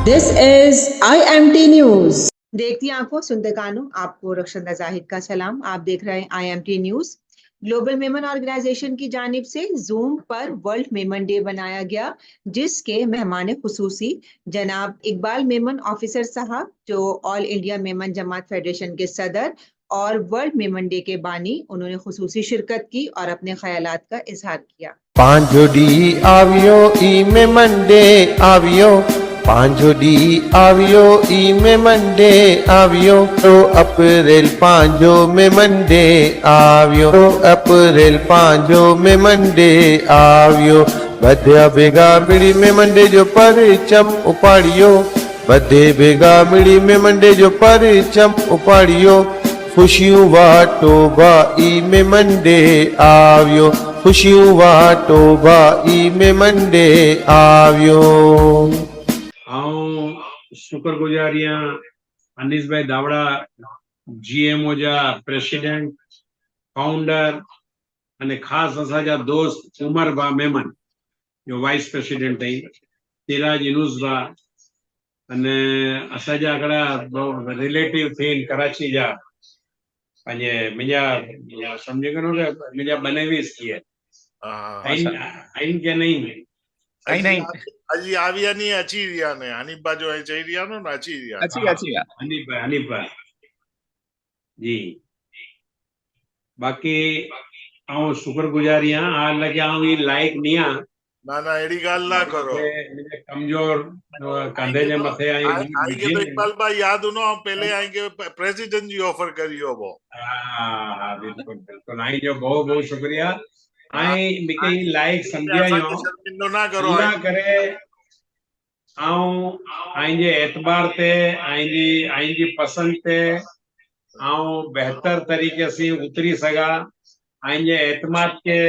This is IMT News. देखती आंखों सुनते कानों, आपको रक्षंदा जाहिद का सलाम। आप देख रहे हैं IMT news. Global Memon organisation की जानिब से जूम पर वर्ल्ड मेमन डे बनाया गया, जिसके मेहमान खुसूसी जनाब इकबाल मेमन ऑफिसर साहब, जो ऑल इंडिया मेमन जमात फेडरेशन के सदर और वर्ल्ड मेमन डे के बानी, उन्होंने खुसूसी शिरकत की और अपने ख्यालात का इजहार किया। પાંજોડી આવ્યો ઈ મે મંડે આવ્યો, પાંજોડી આવ્યો ઈ મે મંડે આવ્યો, તો અપ્રેલ પાંજો મે મંડે આવ્યો, તો અપ્રેલ પાંજો મે મંડે આવ્યો, બધા ભેગા મળી મે મંડે જો પરચમ ઉપાડ્યો, બધે ભેગા મળી મે મંડે જો પરચમ ઉપાડ્યો, ખુશીઓ વાટો ભાઈ મે મંડે આવ્યો, खुशियों वाटो भाई में मंडे आव्यो। शुक्रगुजारियां अनीस भाई दावड़ा GMO जा प्रेसिडेंट फाउंडर अने खास असाजा दोस्त उमर बा मेमन जो वाइस प्रेसिडेंट थई, तिराज इनूस बा अने असाजा अगड़ा रिलेटिव थे कराची जा पंजे मिजा समझे करो के मिजा बनेवीस की है आइन के नहीं नहीं अजी आविया नहीं अच्छी रिया ने हनीफ बा जो है चाहिए रिया ना अच्छी रिया अच्छी हनीफ भाई जी। बाकी आऊं शुक्रगुजारियां आ लगे आऊं ये लायक नहीं आ ना एडी गाल ना करो, मुझे कमजोर कंधे जे मथे आई आएंगे तो इकबाल भाई याद हो ना पहले आएंगे प्रेसिडेंट जी ऑफर करियो वो। हां बिल्कुल बिल्कुल आई जो बहुत बहुत शुक्रिया। आई मिके लायक समझिया यो शर्मिंदो ना करो ना करे आऊं आई जे एतबार ते आई जी पसंद ते आऊं बेहतर तरीके से उतरी सगा, आई जे एतमाद के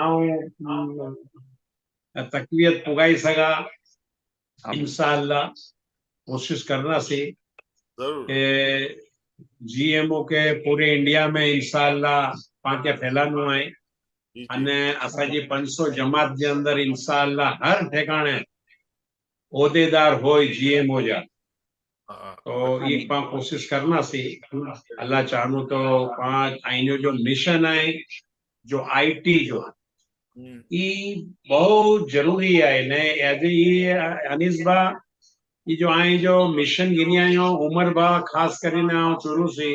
आऊं तकवीत पुगाई सगा। इंशाअल्लाह कोशिश करना सी के GMO के पूरे इंडिया में इंशाअल्लाह पाके फैलानो है अने असाजी 500 जमात जे अंदर इंशाअल्लाह हर ठिकाने ओहदेदार होय GMO जा, तो ये पा कोशिश करना सी। अल्लाह चाहनो तो पांच आइनो जो मिशन है जो IT जो ई बहुत जरूरी है ने एज ये अनीसबा ये जो आई जो मिशन गिनिया यो उमर बा खास करीने आ शुरू से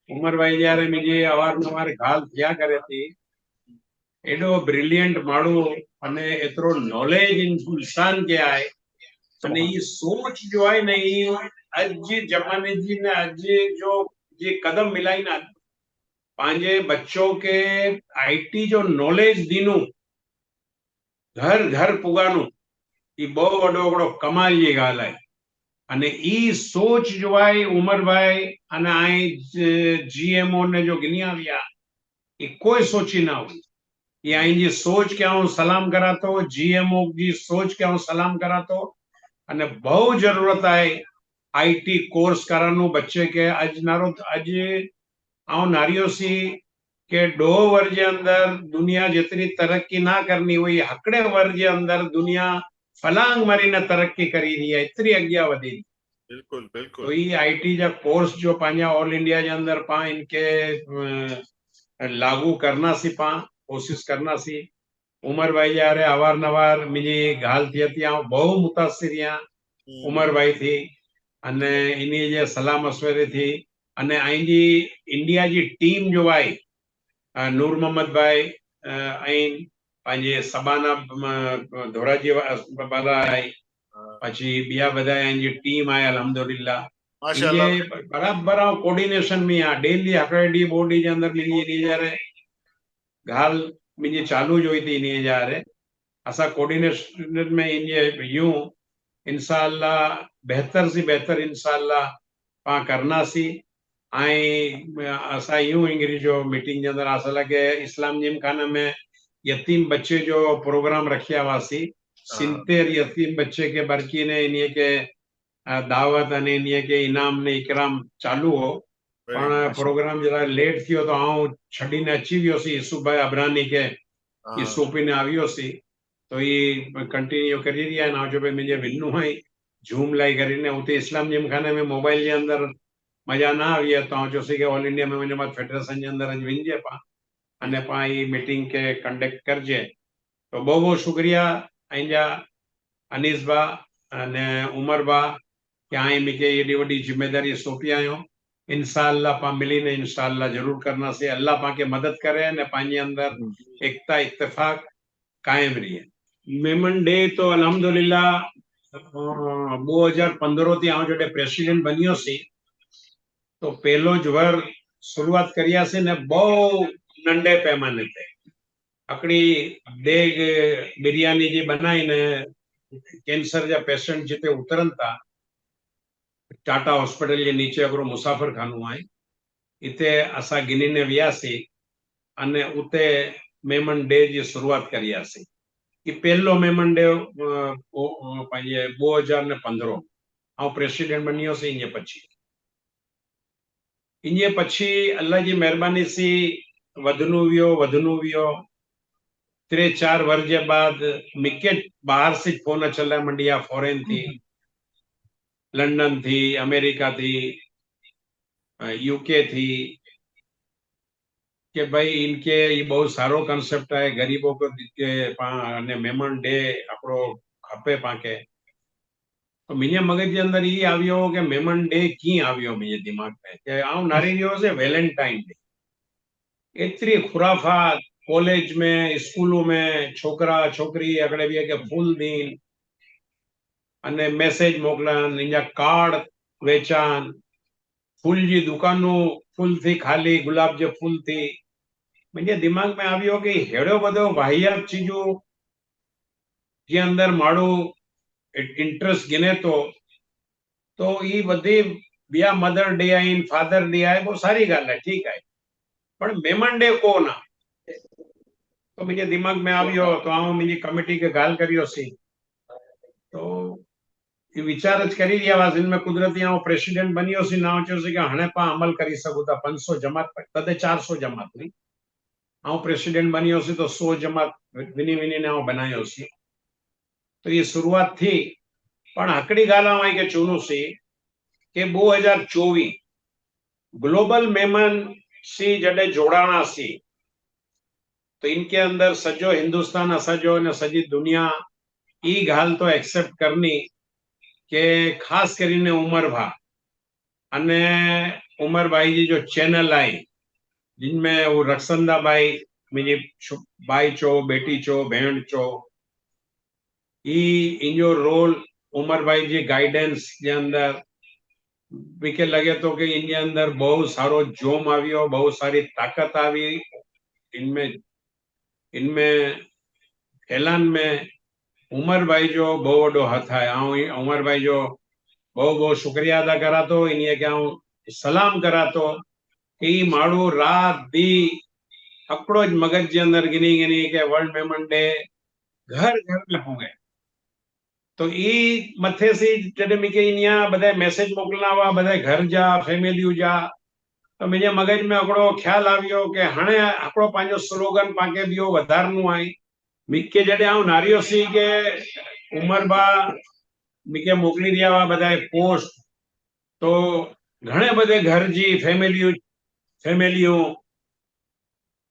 उमर भाई जारे मुझे अवारनवार गाल किया करे थी एडो ब्रिलियंट माड़ू अने एतरो नॉलेज इंसान के आए अने ये सोच जो है ने आज जमाने जी ने आज जो ये कदम मिलाई ना पांजे बच्चों के IT जो नॉलेज दीनू घर घर पुगानु ये बहुत वडो वडो कमाल ये गाल है अने ई सोच जो है उमर भाई अने आई GMO ने जो गिनिया विया ये कोई सोची ना हुई। ये आई जी सोच के आऊं सलाम करा तो GMO की सोच के आऊं सलाम करा तो अने बहुत जरूरत है IT कोर्स करानो बच्चे के आज नारो आज आऊं नारियो सी के 2 वर्ष के अंदर दुनिया जितनी तरक्की ना करनी हुई हकड़े वर्ष के अंदर दुनिया फलांग मारी ने तरक्की करी रही है, इतनी अग्ञा वधी। बिल्कुल बिल्कुल तो ये IT जा कोर्स जो पांजा ऑल इंडिया के अंदर पा इनके लागू करना सी पा कोशिश करना सी। उमर भाई जा रहे अवार नवार मुझे गाल थी थी बहुत मुतासिर उमर भाई थी अने इन्हीं जे सलाह मशवरे थी अने आई जी इंडिया जी टीम जो आई नूर मोहम्मद भाई आइन पांजे सबाना धोराजी वाला आई पछी बिया बधाई जी टीम आए अल्हम्दुलिल्लाह माशाल्लाह बराबर कोऑर्डिनेशन में आ डेली हकड़ी बॉडी के अंदर मिली नहीं जा रहे गाल मुझे चालू जो थी नहीं जा रहे असा कोऑर्डिनेशन में इनजे यूं इंशाअल्लाह बेहतर से बेहतर इंशाअल्लाह पा करना सी। असा यूं इंग्री जो मीटिंग के अंदर असा लगे इस्लाम जिम खाना में यतीम बच्चे जो प्रोग्राम रखिया वासी 70 यतीम बच्चे के बरकी ने इन्हीं के दावत अने इन्हीं के इनाम ने इकराम चालू हो पण प्रोग्राम जरा लेट थियो तो आऊं छड़ी ने अची वियो सी यूसुफ भाई अबरानी के यूसुफी ने आवियो सी तो ये कंटिन्यू करी रिया ना जो भाई मुझे विन्नू है जूम लाई करीने उते इस्लाम जिम खाने में मोबाइल जे अंदर मजा ना आवी है तो जो सी के ऑल इंडिया में वने बाद फेडरेशन जे अंदर अज विंजे पा अने पा ई मीटिंग के कंडक्ट करजे तो बहुत बहुत शुक्रिया आइंजा अनीस बा अने उमर बा कि आई मिके एडी वडी जिम्मेदारी सौंपी आयो इंशाअल्लाह पा मिलीने इंशाअल्लाह जरूर करना से अल्लाह पा के मदद करे ने पांजे अंदर एकता इत्तेफाक कायम रही मेमन डे तो अल्हम्दुलिल्लाह 2015 થી હું જોડે પ્રેસિડેન્ટ બન્યો છે તો પહેલો જ વર શરૂઆત કર્યા છે ને બહુ નંડે પેમાને તે અકડી દેગ બિરયાની જે બનાવીને કેન્સર જે પેશન્ટ જે તે ઉતરનતા टाटा हॉस्पिटल जे नीचे अगरो मुसाफिर खानो है इते असा गिनी ने वियासी अने उते मेमन डे जी शुरुआत करियासी कि पहलो मेमन डे पंहिंजे 2015 आउं प्रेसिडेंट बनियो से इने पछी अल्लाह जी मेहरबानी सी वधनु वियो 3-4 वर्ष जे बाद मिके बाहर से फोन अचला मंडिया फॉरेन थी लंदन थी अमेरिका थी यूके थी कि भाई इनके ये बहुत सारो कंसेप्ट है गरीबों को के मेमन डे अपरो खपे पाके तो मुझे मगज के अंदर ये आवियो कि मेमन डे की आवियो मुझे दिमाग में कि आऊं नारी रियो से वैलेंटाइन डे इतनी खुराफात कॉलेज में स्कूलों में छोकरा छोकरी अगड़े भी के फूल दीन अने मैसेज मोकलन इनजा कार्ड वेचान फूल जी दुकानों फूल थी खाली गुलाब जे फूल थी मुझे दिमाग में आवियो कि हेड़ो बधो वाहियात चीजों जे अंदर माड़ो इंटरेस्ट गिने तो ये बधी बिया mother day I father day आए बहुत सारी गल है ठीक है पर मेमन डे को ना तो मुझे दिमाग में आवियो तो आऊं मुझी कमिटी के गाल करियो सी तो ये विचार ज करी रिया वास इनमें कुदरती आऊं प्रेसिडेंट बनियो सी ना चो सी कि हणे पा अमल करी सकू था 500 जमात तदे 400 जमात नहीं आऊं प्रेसिडेंट बनियो सी तो 100 जमात विनी विनी ने आऊं बनायो सी तो ये शुरुआत थी पण हकड़ी गाल आई के चूनू सी के 2024 ग्लोबल मेमन सी जडे जोड़ाना सी तो इनके अंदर सजो हिंदुस्तान असजो ने सजी दुनिया ई गाल तो एक्सेप्ट करनी के खास करीने उमर भा अने उमर भाई जी जो चैनल आई जिनमें वो रक्षंदा भाई मुझे भाई चो बेटी चो भेण चो इनो रोल उमर भाई जी गाइडेंस के अंदर बीके लगे तो कि इनके अंदर बहुत सारो जोम आवियो बहुत सारी ताकत आवी इनमें ऐलान में उमर भाई जो बहुत वडो हथ है उमर भाई जो बहुत बहुत शुक्रिया अदा करा तो इन्हें क्या सलाम करा तो कि माड़ू रात दी अकड़ो मगज के अंदर गिनी गिनी के वर्ल्ड मेमन डे घर घर में हो गए तो ई मथे से जडे मिके इनिया बधाए मैसेज मोकलना हुआ बधाए घर जा फैमिली जा तो मुझे मगज में अकड़ो ख्याल आवियो के हणे अकड़ो पांजो स्लोगन पाके बियो वधारनु आई मिके जडे आऊं नारियो सी के उमर बा मिके मोकली दिया हुआ बधाए पोस्ट तो घणे बधे घर जी फैमिलियों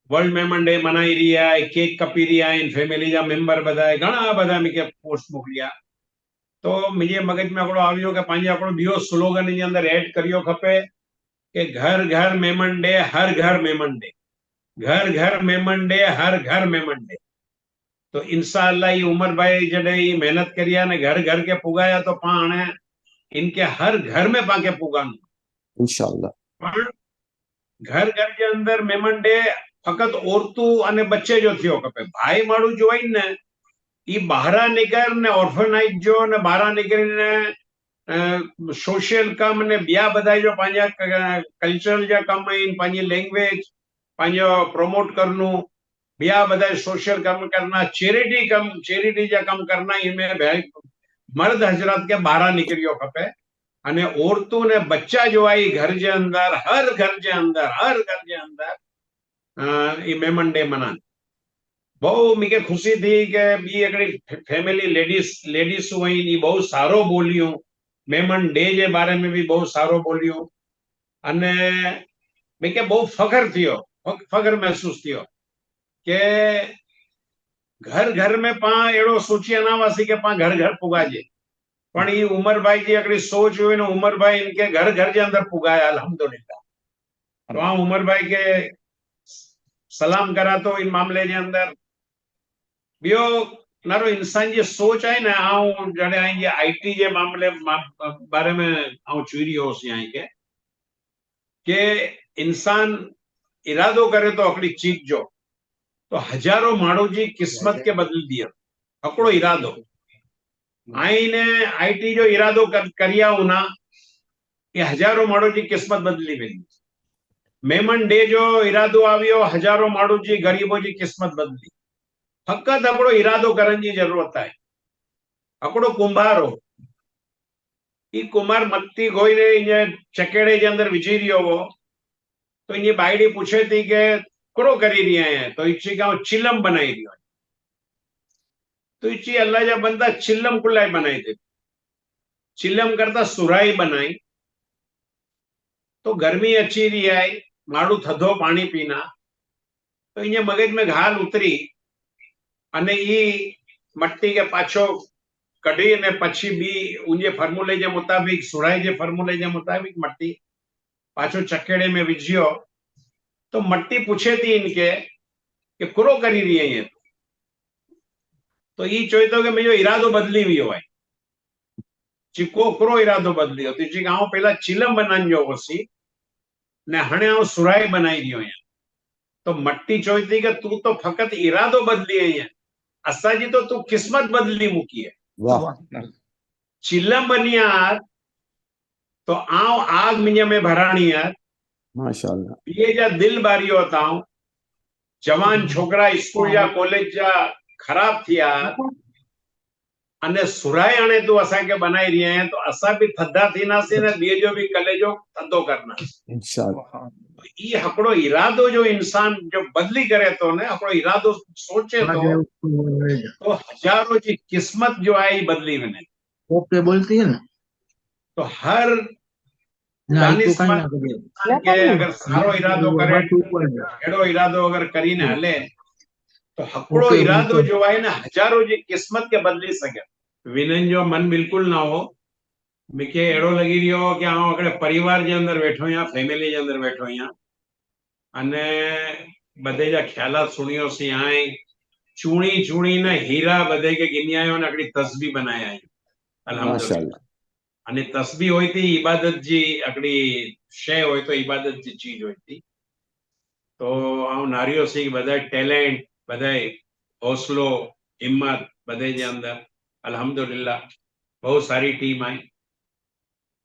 वर्ल्ड मेमन डे मनाई रही है केक कपी रही है फैमिली जा मेंबर बधाए घणा बधा मिके पोस्ट मोकलिया तो मुझे मगज में अकड़ो आवियो के पांजे अकड़ो बियो स्लोगन इन अंदर ऐड करियो खपे के घर घर मेमन डे हर घर मेमन डे घर घर मेमन डे हर घर मेमन डे तो इंशाअल्लाह ये उमर भाई जडे ये मेहनत करिया ने घर घर के पुगाया तो पाने इनके हर घर में पाके पुगानु इंशाअल्लाह घर घर के अंदर मेमन डे फकत औरतों अने बच्चे जो थियो खपे भाई माड़ू जो आई ने ई बहारा निकल ने ऑर्फनाइज जो ने बहारा निकल ने सोशल कम ने बिया बधाई जो पांजा कल्चरल जा कम इन पांजी लैंग्वेज पांजो प्रमोट करनु बिया बधाई सोशल कम करना चैरिटी जा कम करना इनमें भाई मर्द हजरत के बहारा निकलियो खपे अने औरतों ने बच्चा जो आई घर के अंदर हर घर के अंदर ये मेमन डे मना બહુ મીકે ખુશી થઈ કે બી એકડી ફેમિલી લેડીઝ हुई नी બહુ સારો બોલ્યું મેમન ડે જે બારે में બી બહુ સારો બોલ્યું અને મીકે બહુ ફખર મહેસૂસ થયો કે घर में पा एड़ो सोची अनावासी के पा घर पुगाजे पण ये उमरभाई जी अगली सोच हुई ने उमरभाई इनके घर जे अंदर पुगाया अल्हम्दुलिल्लाह। तो हाँ उमरभाई के सलाम करा तो इन मामले जे अंदर बियो नारो इंसान जी सोच है ना आऊं जड़े आई जे आईटी जे मामले बारे में आऊं चुरी हो सी आई के इंसान इरादो करे तो अकड़ी चीज जो तो हजारों माण्हू जी किस्मत के बदल दिया हिकिड़ो इरादो आईने आईटी जो इरादो करिया उना ये हजारों माण्हू जी किस्मत बदली वेंदी। मेमन डे जो इरादो आवियो हजारों माण्हू जी गरीबो जी किस्मत बदली। फकत हिकिड़ो इरादो करण जी जरूरत आहे। हिकिड़ो कुंभार हो ई कुंभार मत्ती गोईने ईअं चकेड़े जे अंदर विझी रहियो हो तो ईअं बायड़ी पूछे थी के कहिड़ो करी रही आहियां तो इची का चिलम बनाई रहियो तो इची अल्लाह जा बंदा चिलम कुलाए बनाई दे चिलम करता सुराई बनाई तो गर्मी अची रही है माण्हू थधो पानी पीना तो ईअं मगज में घाल उतरी अने ई मट्टी के पाछो कढी ने पछी बी उनजे फॉर्मूले जे मुताबिक सुराई जे फॉर्मूले जे मुताबिक मट्टी पाछो चकेड़े में विझियो तो मट्टी पूछे थी इनके कि कुरो करी रही है तो ई चोई तो कि मुझो इरादो बदली वियो है चिको कुरो इरादो बदली हो जी आऊं पहला चिलम बनान जो होसी ने हणे आऊं सुराई बनाई रहियो आहियां तो मट्टी चोई थी कि तू तो फकत इरादो बदली है असांजी तो तू किस्मत बदली मुकी है। वाह चिलम बनी यार तो आऊं आग मुंहिंजे में भराणी यार माशाल्लाह ये जा दिल बारियो हूं जवान छोकरा स्कूल जा कॉलेज जा खराब थिया अने सुराई हाणे तू असांखे बनाई रही आहियां तो असां बि थधा थींदासीं ने ॿिए जो बि कलेजो थधो करंदासीं। इंशाल्लाह ई हिकिड़ो इरादो जो इंसान जो बदली करे थो न हिकिड़ो इरादो सोचे थो तो हजारों जी किस्मत जो आहे ई बदली वञे। ओके बोलती है ना तो हर दानिशमंद इंसान के अगर सारो इरादो करे अहिड़ो इरादो अगर करीने हले तो हिकिड़ो इरादो जो आहे न हजारों जी किस्मत के बदली सघे। विनन जो मन बिल्कुल ना हो मूंखे अहिड़ो लॻी रहियो हो कि आउं हिकिड़े परिवार जे अंदरि वेठो आहियां फैमिली जे अंदरि वेठो आहियां अने बधे जा ख्यालात सुणियोसीं हाणे चूड़ी चूड़ी न हीरा बधे के गिनी आयो ने हिकिड़ी तस्बीह बनाया आहियूं अल्हम्दुलिल्लाह अने तस्बीह हुई थी इबादत जी हिकिड़ी शइ हुई तो इबादत जी चीज हुई थी तो आउं नारियोसीं बधाए टैलेंट बधाए हौसलो हिम्मत बधे जे अंदरि अल्हम्दुलिल्लाह बहुत सारी टीम आई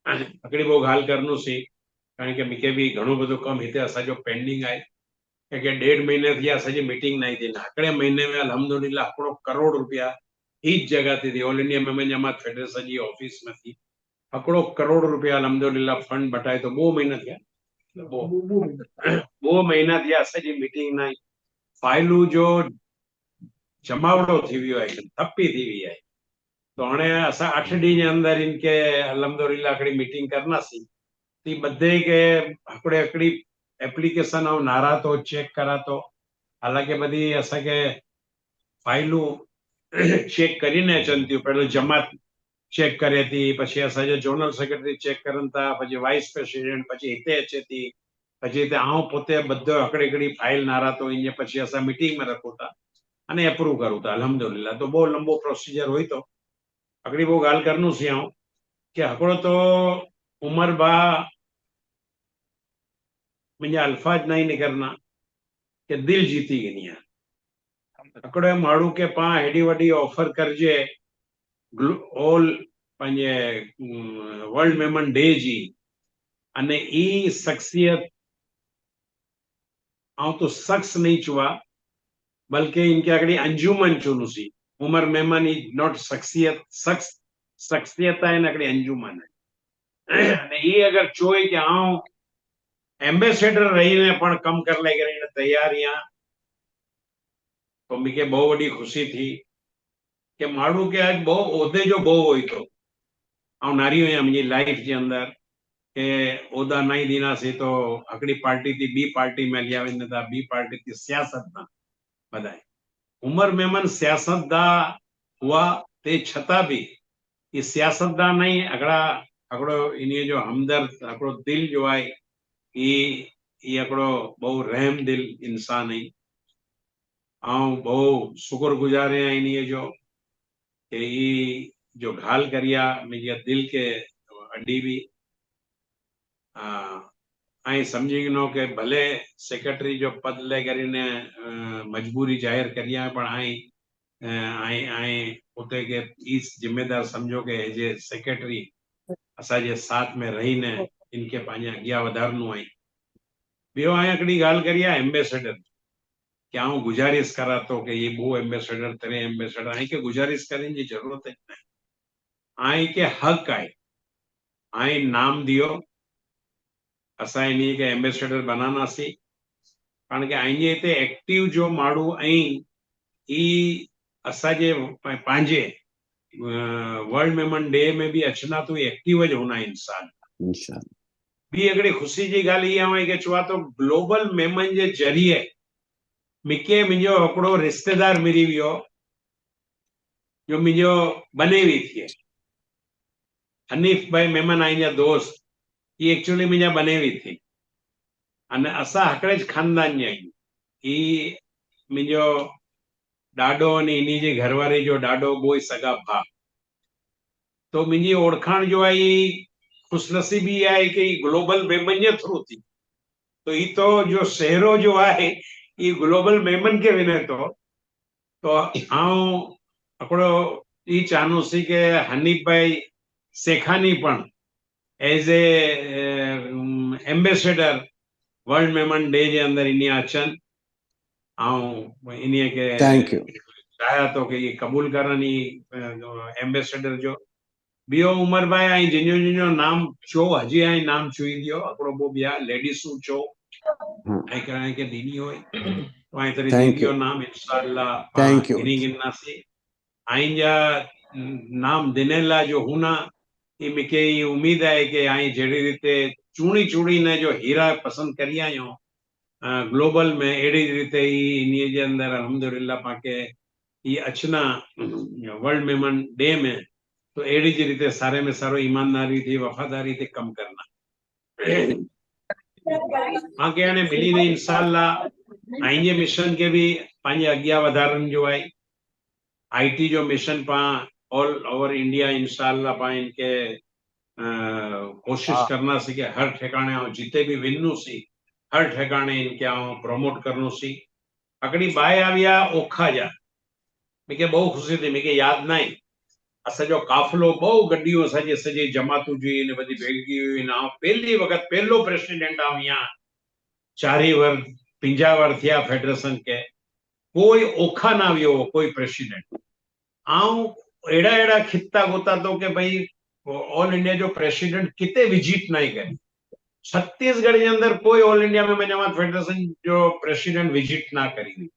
हिकिड़ी बि ॻाल्हि करनो सी कारण के मूंखे बि घणो बधो कमु हिते असांजो पेंडिंग आहे के 1.5 महीने थी असांजी मीटिंग न थी हिकिड़े महीने में अल्हम्दुलिल्लाह हिकिड़ो करोड़ रुपया हीच जगह ते थी ऑल इंडिया मेमन जमात फेडरेशन जी ऑफिस में थी हिकिड़ो करोड़ रुपया अल्हम्दुलिल्लाह फंड बटाए तो 2 महीना थिया 2 महीना थिया असांजी मीटिंग न आई फाइलूं जो जमावड़ो थी वियो आहे थपी थी वई आहे तो हाणे असां 8 ॾींहं जे अंदरि इनके अल्हम्दुलिल्लाह हिकिड़ी मीटिंग करनासीं ती बधे के हिकिड़ी एप्लीकेशन ऐं नारा तो चेक करा तो हालांकि बधी असांखे फाइलूं चेक કરીને अचनि थियूं पहिरियों जमात चेक करे थी પછી असांजो जोनल सेक्रेटरी चेक करनि था પછી वाइस प्रेसिडेंट પછી हिते अचे थी પછી हिते आउं पोते બધો हिकिड़ी फाइल नारा तो ईअं પછી असां मीटिंग में रखूं था अने अप्रूव करूं था अल्हम्दुलिल्लाह तो बહુ लंबो प्रोसीजर हुई तो हिकिड़ी बि ॻाल्हि करनोसीं आउं कि हिकिड़ो तो उमर बा मुंहिंजा अल्फाज न ई निकिरना कि दिल जीती गिनी आहे हिकिड़े माण्हू खे पाण हेॾी वॾी ऑफर करजे ऑल पंहिंजे वर्ल्ड मेमन डे जी अने ई शख्सियत आउं तो शख्स नहीं चुआ बल्कि इनके हिकिड़ी अंजुमन चुनूंसीं उमर मेमन ई नॉट शख्सियत शख्सियत आहे न हिकिड़ी अंजुमन आहे अने ई अगरि चोए कि आउं एम्बेसडर रहीने पण कम कर ले करे तैयार या तो मूंखे बहुत वॾी ख़ुशी थी कि माण्हू के अॼु बहुत उहिदे जो बहुत हुई तो ऐं नारी हुया मुंहिंजी लाइफ जे अंदरि के उहिदा न ई ॾींदासीं तो हिकिड़ी पार्टी थी ॿी पार्टी में हलिया वञनि था, ॿी पार्टी थी सियासतदान बधाए उमर मेमन सियासतदान हुआ ते छतां बि ये सियासतदान नहीं हिकिड़ा हिकिड़ो इन्हीअ जो हमदर्द हिकिड़ो दिल जो आहे ये हिकिड़ो बहु रहम दिल इंसान आई ऐं बहु शुक्रगुज़ार आहियां इन्हीअ जो कि ई जो ॻाल्हि करी आहे मुंहिंजे दिल के अॾी बि ऐं सम्झी गिनो कि भले सेक्रेटरी जो पद ले करे ने मजबूरी जाहिर करी आहे पर ऐं उते के ई जिम्मेदार समझो कि एज ए सेक्रेटरी असांजे साथ में रही ने इनके पंहिंजे अॻियां वधारणो आहे ॿियो ऐं हिकिड़ी ॻाल्हि करी आहे एम्बेसडर कि आऊं गुजारिश करा तो कि ये वो एम्बेसडर तेरे एम्बेसडर ऐं के गुजारिश करने जी जरूरत है ऐं के हक आहे ऐं नाम दियो असां इन्हीअ खे एम्बेसडर बनानासीं कारण कि आईंजे हिते एक्टिव जो माण्हू ऐं ई असांजे पंहिंजे वर्ल्ड मेमन डे में भी अचना तो एक्टिव ज होना इंसान इंशाल्लाह ॿी हिकिड़ी ख़ुशी जी ॻाल्हि इहा हुई कि चवां तो ग्लोबल मेमन जे ज़रिए मूंखे मुंहिंजो हिकिड़ो रिश्तेदार मिली वियो जो मुंहिंजो बनेवी थिए हनीफ भाई मेमन आहिनि दोस्त ये एक्चुअली मुंहिंजा बनेवी थी अने असां हिकिड़े ख़ानदान जा आहियूं ही मुंहिंजो ॾाॾो अने इन्ही जे घरवारी जो ॾाॾो ॿई सॻा भाउ तो मुंहिंजी ओळखाण जो आहे ख़ुशनसीबी आहे कि ग्लोबल मेमन जे थ्रू थी तो ही तो जो शहरो जो आहे ये ग्लोबल मेमन के विने तो आऊं हिकिड़ो ई चाहंदुसि कि हनीफ भाई सेखानी पण as a ambassador world Memon day जे अंदरि इन अचनि ऐं इन्हीअ खे थैंक यू चाहियां थो कि ये क़बूल करनि एम्बेसडर जो ॿियो उमर भाई ऐं जिन नाम चो हजी ऐं नाम चुई दियो हिकिड़ो ॿियो ॿिया लेडीसूं चो ऐं करण खे ॾिनी हुई ऐं तरी Thank दीदियो you. नाम इंशाअल्लाह Thank you. गिनी गिननासीं ऐं जा नाम दिनेला जो हुना ये मूंखे ई उम्मीद आहे कि ऐं जहिड़ी रीते चूड़ी ने जो हीरा पसंद करी आहियूं ग्लोबल में अहिड़ी रीते ई इन्हीअ जे अंदरि अल्हम्दुलिल्लाह पाके ये अचना वर्ल्ड मेमन डे में तो अहिड़ी जी रीते सारे में सारो ईमानदारी थी वफ़ादारी थी कम करना आके हाणे मिली ने इंशाअल्लाह ऐं जे मिशन के भी पंहिंजे अॻियां वधारण जो आहे आईटी जो मिशन पां ऑल ओवर इंडिया इंशाअल्लाह पां इनके कोशिश करना सी कि हर ठिकाने ऐं जिते भी विनूसी हर ठिकाने इनके ऐं प्रमोट करनो सी हिकिड़ी बाहि आई आहे ओखा जा मूंखे बहु ख़ुशी थी मूंखे यादि न आहे असांजो काफ़िलो बहु गड्डियूं असांजी सॼी जमातूं जी इन वॾी भेड़गी हुई ऐं पहली वक़्तु पहिलो प्रेसिडेंट आऊं या 4 वर 50 वर थिया फेडरेशन के कोई ओखा ना वियो कोई प्रेसिडेंट ऐं अहिड़ा खिता गोता तो कि भाई ऑल इंडिया जो प्रेसिडेंट किते विजिट नहीं करी छत्तीसगढ़ के अंदर कोई ऑल इंडिया में जमात फेडरेशन जो प्रेसिडेंट विजिट ना करी हुई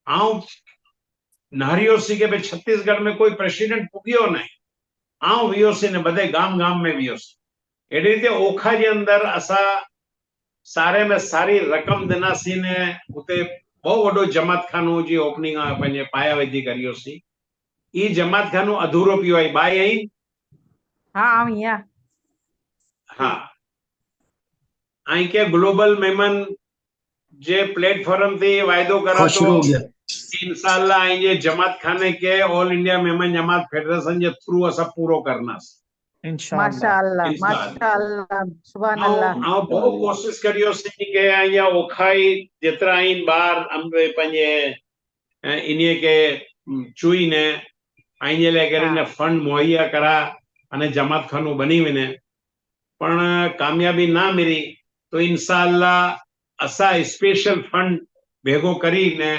ऐं नारियोसी के भाई छत्तीसगढ़ में कोई प्रेसिडेंट पुगियो नहीं आऊं वियोसी ने बधे गाम गाम में वियोसी अहिड़ी रीते ओखा जे अंदर असां सारे में सारी रक़म दिनासी ने उते बहुत वॾो जमात खानो जी ओपनिंग पंहिंजे पाया विधी करियोसी ई जमात खानो अधूरो पियो आहे बाई आई हाँ मियाँ हाँ ऐं के ग्लोबल मेमन जे प्लेटफॉर्म ते वायदो करा तो इंशाअल्लाह ऐं जे जमात खाने के ऑल इंडिया मेमन जमात फेडरेशन जे थ्रू असां पूरो करनासीं माशाअल्लाह माशाअल्लाह सुभान अल्लाह ऐं बहुत कोशिश करियोसीं कि या ओखाई जेतिरा आहिनि ॿार अंबे पंहिंजे इन्हीअ के चुई ने ऐं जे लाइ करे ने फंड मुहैया करा अने जमात खानो बनी वञे पण कामयाबी ना मिली तो इंशाअल्लाह असां स्पेशल फंड भेगो करी ने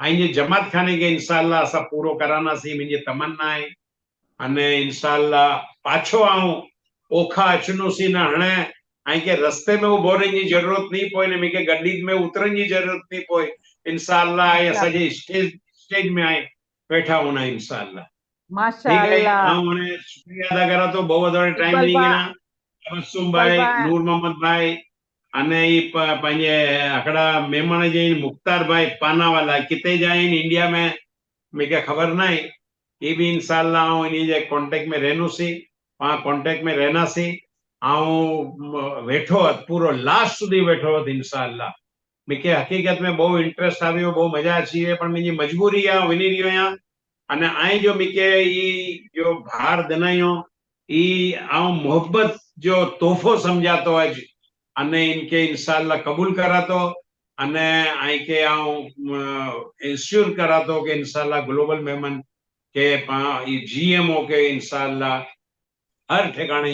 ऐं जे जमात खाने के इंशाअल्लाह असां पूरो करानासीं मुंहिंजी तमन्ना आहे अने इंशाअल्लाह पाछो आऊं ओखा अचनोसी न हाणे ऐं के रस्ते में उभो रहण जी जरूरत नहीं पोए ने मूंखे गड्डी में उतरण जी जरूरत नहीं पोए इंशाअल्लाह ऐं असांजे स्टेज में आए बैठा होना इंशाल्लाह। ठीक है, माशाअल्लाह મને શુક્રિયા અદા કરા તો બહુ વધારે ટાઈમ નહીં ઇકબાલભાઈ ગણા તબસ્સુમભાઈ ઇકબાલભાઈ નૂર મોહમ્મદભાઈ અને ઈ पंहिंजे हिकिड़ा महिमान जे मुख्तार भाई पानावाला किथे जा आहिनि इंडिया में मूंखे ख़बर न आहे। ये भी इंशाल्लाह ऐं इन्ही जे कॉन्टेक्ट में रहंदुसि, पाण कॉन्टेक्ट में रहंदासीं। ऐं वेठो हुअसि पूरो लास्ट સુધી वेठो हुअसि इंशाल्लाह। मूंखे हक़ीक़त में બહુ इंटरेस्ट આવ્યો, બહુ મજા અચી છે, પણ मुंहिंजी मजबूरी आहे वञी रहियो आहियां। અને અહીં જો મૂंखे ઈ जो भार दिनायो ई मोहब्बत जो तोहफो समझातो अज अने इनके इंशाल्लाह कबूल करातो अने आई के इंश्योर करातो के इंशाल्लाह ग्लोबल मेहमान के जीएमओ के इंशाल्लाह हर ठिकाने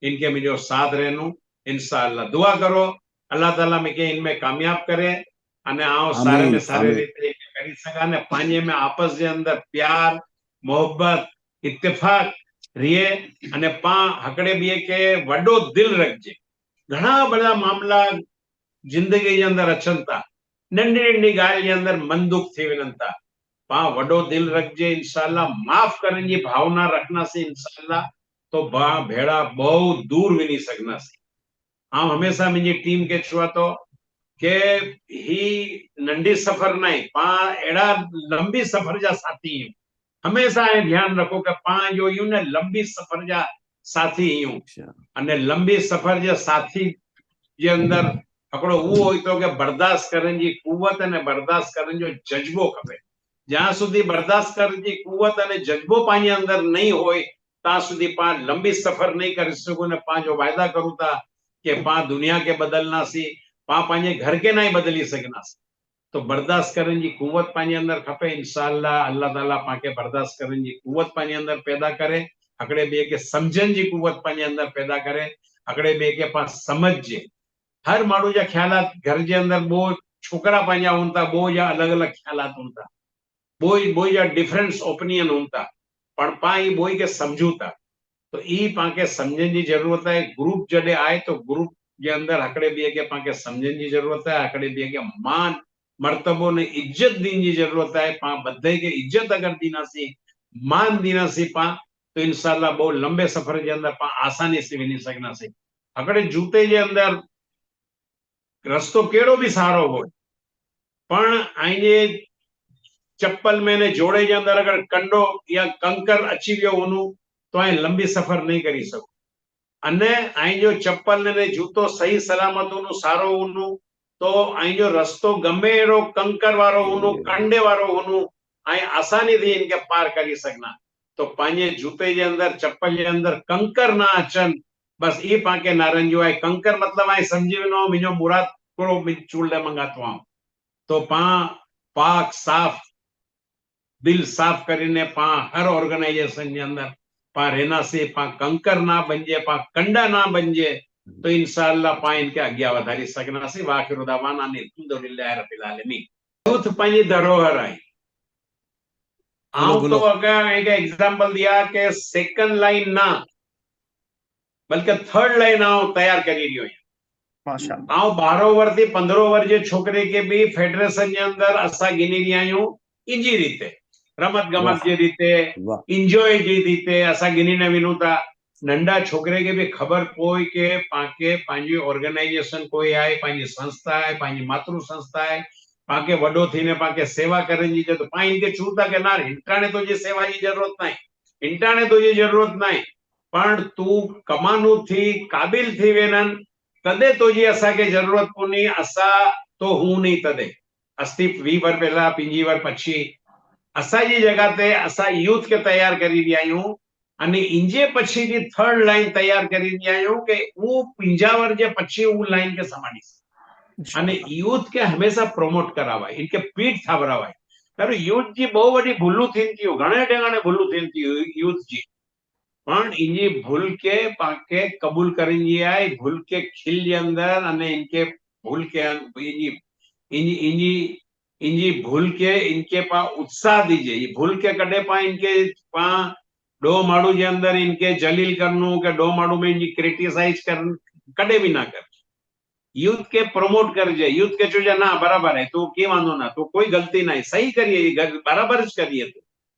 इनके मुझे साथ रहनु इंशाल्लाह। दुआ करो अल्लाह ताला मूंखे इनमें कामयाब करे अने सारे में सारे रीते करी सका ने पांजे में आपस जे अंदर प्यार मोहब्बत इत्तेफाक रिए अने पा हकड़े बीए के वडो दिल रखजे। घणा बड़ा मामला जिंदगी जे अंदर अचन था, नंढी नंढी ॻाल्हि जे अंदर मन दुख थी वञनि था। पा वडो दिल रखजे इंशाल्लाह, माफ़ करण जी भावना रखनासीं इंशाल्लाह तो बा भेड़ा बहुत दूर वञी सघंदासीं। आउं हमेशा मुंहिंजी टीम खे चवां थो के ही नंढी सफ़र न आहे, पा अहिड़ा लंबी सफ़र जा साथी आहियूं। हमेशा ध्यान रखो कि पां जो यूं न लंबी सफ़र जा साथी आहियूं अने लंबी सफ़र जे साथी जे अंदर हिकिड़ो उहो होई थो कि बर्दाश्त करण जी कुवत अने बर्दाश्त करण जो जज्बो खपे। જ્યાં સુધી બરદાસ્ત કરણ जी कुवत अने जज्बो पंहिंजे अंदर नहीं होए ત્યાં સુધી पा लंबी सफ़र नहीं कर सघूं ने पा जो वायदा करूं था कि पा दुनिया के बदलनासीं, पा पंहिंजे घर के नहीं बदली सघंदासीं। तो बर्दाश्त करण जी कुवत पंहिंजे अंदर खपे इंशाल्लाह। अल्लाह ताला पाके बर्दाश्त करण जी कुवत पंहिंजे अंदर पैदा करे, हकड़े ॿिए खे सम्झण जी कुवत पंहिंजे अंदर पैदा करे, हकड़े ॿिए खे पा समझजे। हर माण्हू जा ख़्यालात घर जे अंदर बो छोकरा पंहिंजा हुन था, बो जा अलग अलग ख़्यालात हुन था, बोई जा डिफरेंस ओपिनियन हुन था, पण पा ई बोई के समझू था। तो ई पाके समझण जी जरूरत है। ग्रुप जडे आए तो ग्रुप जे अंदर हकड़े ॿिए खे पाके समझण जी जरूरत है, हकड़े ॿिए खे मान मर्तबो ने इज्जत ॾियण जी जरूरत है। पा बधे के इज्जत अगर दीनासीं, मान दीनासीं पा तो इंशाल्लाह बहुत लंबे सफर जे अंदर पा आसानी से वञी सघंदासीं। हकड़े जूते जे अंदर रस्तो केड़ो भी सारो हो, पण आइजे चप्पल में ने जोड़े जे अंदर अगर कंडो या कंकर अची वियो हुनु तो आई लंबी सफर नहीं करी सको। अने आई जो चप्पल ने जूतो सही सलामत हुनु, सारो हुनु तो आई जो रस्तो गमे एड़ो कंकर वारो हुनु, कंडे वारो हुनु, आई आसानी थी इनके पार करी सकना। तो पांजे जूते जे अंदर चप्पल जे अंदर कंकर ना अचन, बस ई पाके नारंजो है। कंकर मतलब आई समझी वनो मुझो मुराद थोड़ो चूल्हे मंगातो आऊं। तो पा पाक साफ दिल साफ करीने पा हर ऑर्गेनाइजेशन के अंदर पा रहना से पा कंकर ना बनजे, पा कंडा ना बनजे तो इंशाल्लाह पा इनके आज्ञा वधारी सकना से। वाखिरु दावाना अल्हम्दुलिल्लाहि रब्बिल आलमीन। यूथ पंहिंजी धरोहर आहे। आऊं तो अगर एक एग्जांपल दिया कि सेकंड लाइन ना बल्कि थर्ड लाइन आऊं तैयार करी रहियो आहियां। आऊं 12 ओवर थी 15 ओवर जे छोकरे के भी फेडरेशन जे अंदर असा गिनी रहिया आहियूं इंजी रीते रमत गमत जे रीते इंजॉय जी रीते असा गिनी न विनू था। नंढा छोकरे के भी खबर कोई के पाके पंहिंजी ऑर्गेनाइजेशन कोई आहे, पंहिंजी संस्था आहे, पंहिंजी मातृ संस्था आहे, पाके वडो थीने पाके सेवा करण जी जरूरत पाण इनके चूता के ना इंटाने तो जी सेवा जी जरूरत नहीं, इंटाने तो जी जरूरत नहीं, पण तू कमानू थी काबिल थी वेनन तदे तो जी असा के जरूरत कोनी। असा तो हूं नहीं तदे अस्ति 20 वर पहला 25 वर पछी असा जी जगह ते असा यूथ के तैयार करी रहिया आहियूं अने इंजे पछी जी थर्ड लाइन तैयार करी रहिया आहियूं के वो 50 वर जे पछी वो लाइन के समानी अने यूथ के हमेशा प्रोमोट करावाय, इनके पीठ थावरावाय। पर यूथ जी बहु वडी भूलू थीन थी, घणे टेंगाणे भूलू थीन थी यूथ जी, पण इनजी भूल के पाके कबूल करण जी आहे। भूल के खिल जे अंदर अने इनके भूल के इंजी इंजी इंजी इंजी भूल के इनके पा उत्साह दीजिए। ये भूल के कड़े पा इनके पा डो माड़ू जे अंदर इनके जलील करनू के डो माड़ू में इनकी क्रिटिसाइज कर कड़े भी ना कर। यूथ के प्रमोट करजे यूथ के चोजा ना बराबर है तो के वांधो ना तो कोई गलती नहीं सही करिए बराबर ज करिए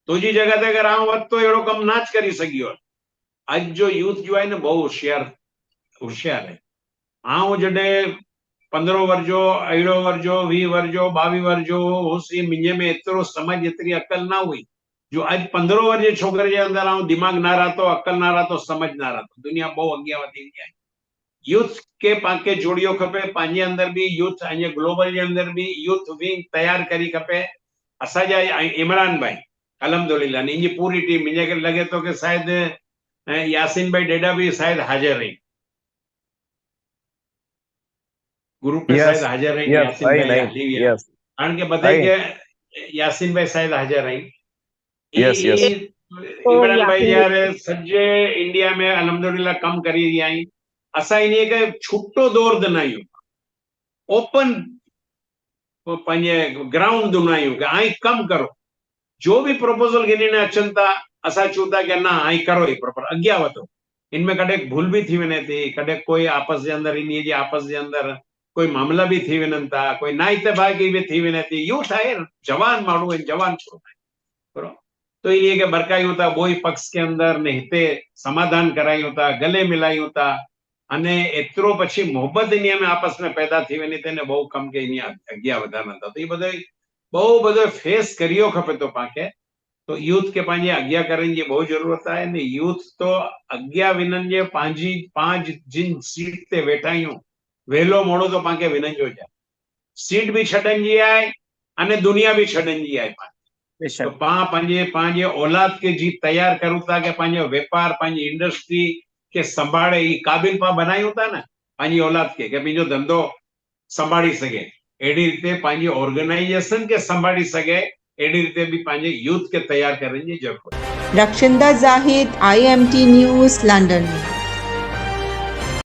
तो जी जगह ते अगर आ वत तो एड़ो कम ना ज करी सकियो आज जो यूथ जो है ने बहु होशियार है आऊं जडे 15 वर्जो 18 वर्जो 20 वर्जो 22 वर्जो होसी मिंजे में एतरो समझ एतरी अकल ना हुई जो आज 15 वर्जे छोकरे जे अंदर आऊं दिमाग ना रहतो अकल ना रहतो समझ ना रहतो दुनिया बहु अगिया वधी गई यूथ के पाके जोड़ियो खपे पांजे अंदर भी यूथ अने ग्लोबल जे अंदर भी यूथ विंग तैयार करी खपे असा जा इमरान भाई अल्हम्दुलिल्लाह ने इनकी पूरी टीम मुझे लगे तो कि शायद यासीन भाई डेडा भी शायद हाजिर रही ग्रुप पे शायद हाजिर रही यासीन भाई हाली कारण के बताई के यासीन भाई शायद हाजिर रही इमरान भाई यार सजे इंडिया में अल्हम्दुलिल्लाह कम करी रही आई असा इन्हें के छुट्टो दौर दनायो ओपन पंजे ग्राउंड दुनायो के आई कम करो जो भी प्रपोजल गिनी अचन था असा चूता के ना आई करो ही प्रॉपर अग्या वतो इनमें कदे भूल भी थी वने थी कदे कोई आपस जे अंदर इन्हीं जे आपस जे अंदर कोई मामला भी थी वनन था कोई ना इत्तेफाकी भी थी वने थी यूथ है जवान माण्हू है जवान छोरो तो ये के बरकायूं था बोई पक्ष के अंदर ने हिते समाधान करायूं था गले मिलायूं था अने एतरो पछी मोहब्बत इन्हीं में आपस में पैदा थी वनी तेने बहु कम के इन्हीं अग्या वधाना था तो ये बहु बधो फेस करियो खपे तो पाके तो यूथ के पांजे अग्या करने की बहुत जरूरत है ने यूथ तो अग्या विनन जे पांजी 5 जिन सीट ते वेठायूं वेलो मोड़ो तो पाके विनन जो जाए सीट भी छडन जी आए अने दुनिया भी छडन जी आए तो पांजे औलाद के जी तैयार करूं था के पांजे व्यापार पांजी इंडस्ट्री के संभाळे ई काबिल पा बनायूं था ना पांजी औलाद के बीजो धंधो संभाળી सके एडी रीते पांजी ऑर्गेनाइजेशन के संभाળી सके एडी रीते भी पांजे यूथ के तैयार करने की जरूरत है। रक्षिंदा जाहिद IMT न्यूज़ लंदन।